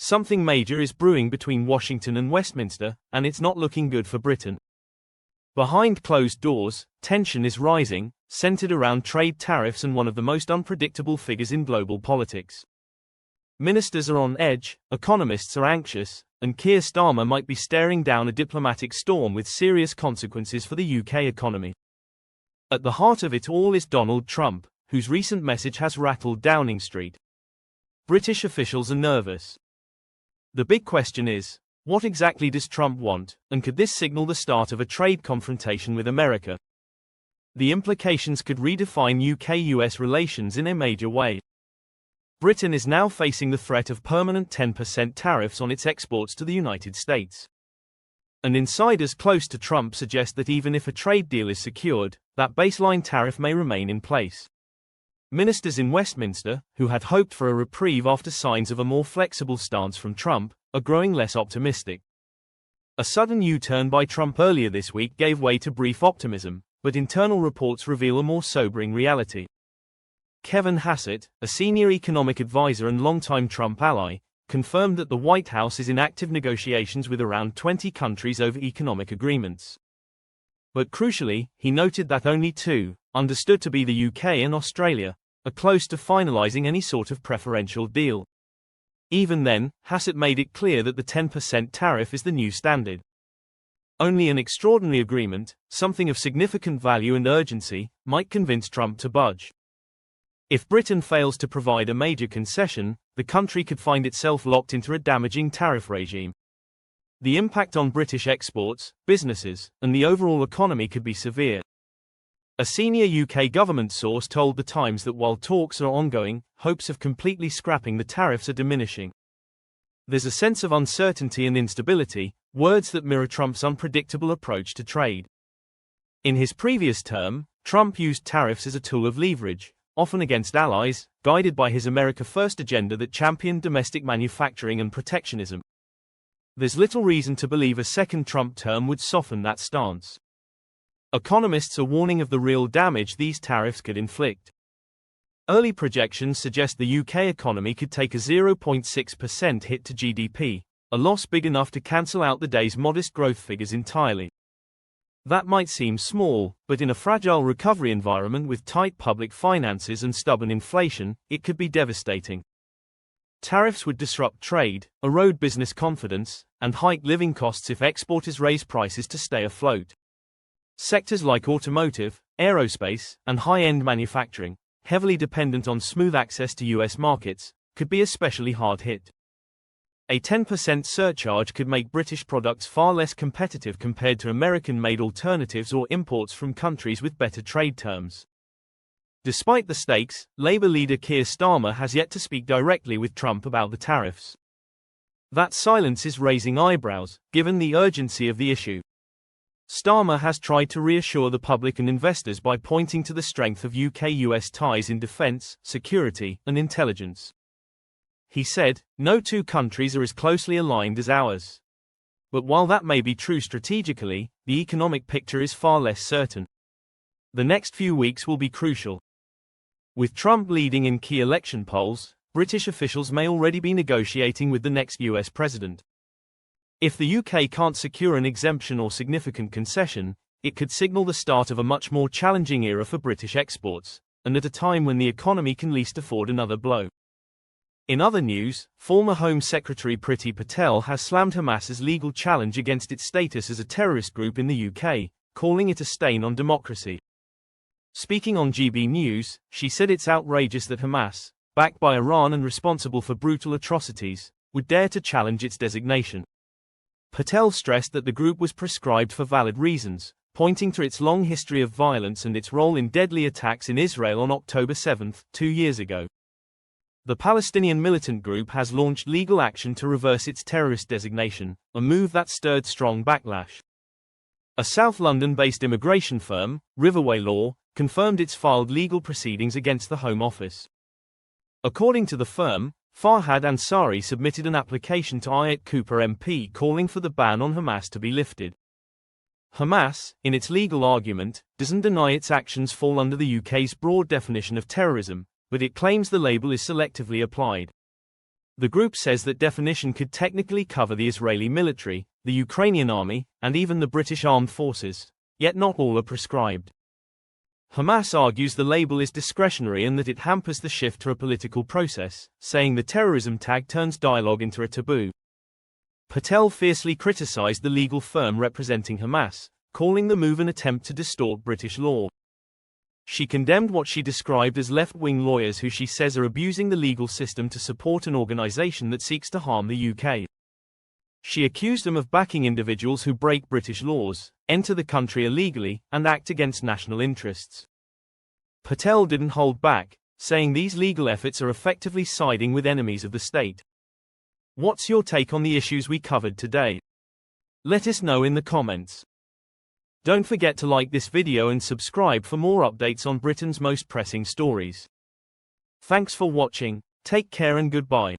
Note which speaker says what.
Speaker 1: Something major is brewing between Washington and Westminster, and it's not looking good for Britain. Behind closed doors, tension is rising, centered around trade tariffs and one of the most unpredictable figures in global politics. Ministers are on edge, economists are anxious, and Keir Starmer might be staring down a diplomatic storm with serious consequences for the UK economy. At the heart of it all is Donald Trump, whose recent message has rattled Downing Street. British officials are nervous. The big question is, what exactly does Trump want, and could this signal the start of a trade confrontation with America? The implications could redefine UK-US relations in a major way. Britain is now facing the threat of permanent 10% tariffs on its exports to the United States. And insiders close to Trump suggest that even if a trade deal is secured, that baseline tariff may remain in place. Ministers in Westminster, who had hoped for a reprieve after signs of a more flexible stance from Trump, are growing less optimistic. A sudden U-turn by Trump earlier this week gave way to brief optimism, but internal reports reveal a more sobering reality. Kevin Hassett, a senior economic advisor and longtime Trump ally, confirmed that the White House is in active negotiations with around 20 countries over economic agreements. But crucially, he noted that only two, understood to be the UK and Australia, are close to finalizing any sort of preferential deal. Even then, Hassett made it clear that the 10% tariff is the new standard. Only an extraordinary agreement, something of significant value and urgency, might convince Trump to budge. If Britain fails to provide a major concession, the country could find itself locked into a damaging tariff regime. The impact on British exports, businesses, and the overall economy could be severe. A senior UK government source told The Times that while talks are ongoing, hopes of completely scrapping the tariffs are diminishing. There's a sense of uncertainty and instability, words that mirror Trump's unpredictable approach to trade. In his previous term, Trump used tariffs as a tool of leverage, often against allies, guided by his America First agenda that championed domestic manufacturing and protectionism. There's little reason to believe a second Trump term would soften that stance. Economists are warning of the real damage these tariffs could inflict. Early projections suggest the UK economy could take a 0.6% hit to GDP, a loss big enough to cancel out the day's modest growth figures entirely. That might seem small, but in a fragile recovery environment with tight public finances and stubborn inflation, it could be devastating. Tariffs would disrupt trade, erode business confidence, and hike living costs if exporters raise prices to stay afloat. Sectors like automotive, aerospace, and high-end manufacturing, heavily dependent on smooth access to US markets, could be especially hard hit. A 10% surcharge could make British products far less competitive compared to American-made alternatives or imports from countries with better trade terms. Despite the stakes, Labour leader Keir Starmer has yet to speak directly with Trump about the tariffs. That silence is raising eyebrows, given the urgency of the issue. Starmer has tried to reassure the public and investors by pointing to the strength of UK-US ties in defence, security, and intelligence. He said, "No two countries are as closely aligned as ours." But while that may be true strategically, the economic picture is far less certain. The next few weeks will be crucial. With Trump leading in key election polls, British officials may already be negotiating with the next US president. If the UK can't secure an exemption or significant concession, it could signal the start of a much more challenging era for British exports, and at a time when the economy can least afford another blow. In other news, former Home Secretary Priti Patel has slammed Hamas's legal challenge against its status as a terrorist group in the UK, calling it a stain on democracy. Speaking on GB News, she said it's outrageous that Hamas, backed by Iran and responsible for brutal atrocities, would dare to challenge its designation. Patel stressed that the group was proscribed for valid reasons, pointing to its long history of violence and its role in deadly attacks in Israel on October 7, 2 years ago. The Palestinian militant group has launched legal action to reverse its terrorist designation, a move that stirred strong backlash. A South London-based immigration firm, Riverway Law, confirmed it's filed legal proceedings against the Home Office. According to the firm, Farhad Ansari submitted an application to Ayat Cooper MP calling for the ban on Hamas to be lifted. Hamas, in its legal argument, doesn't deny its actions fall under the UK's broad definition of terrorism, but it claims the label is selectively applied. The group says that definition could technically cover the Israeli military, the Ukrainian army, and even the British armed forces, yet not all are prescribed. Hamas argues the label is discretionary and that it hampers the shift to a political process, saying the terrorism tag turns dialogue into a taboo. Patel fiercely criticized the legal firm representing Hamas, calling the move an attempt to distort British law. She condemned what she described as left-wing lawyers who she says are abusing the legal system to support an organization that seeks to harm the UK. She accused them of backing individuals who break British laws, enter the country illegally, and act against national interests. Patel didn't hold back, saying these legal efforts are effectively siding with enemies of the state. What's your take on the issues we covered today? Let us know in the comments. Don't forget to like this video and subscribe for more updates on Britain's most pressing stories. Thanks for watching, take care and goodbye.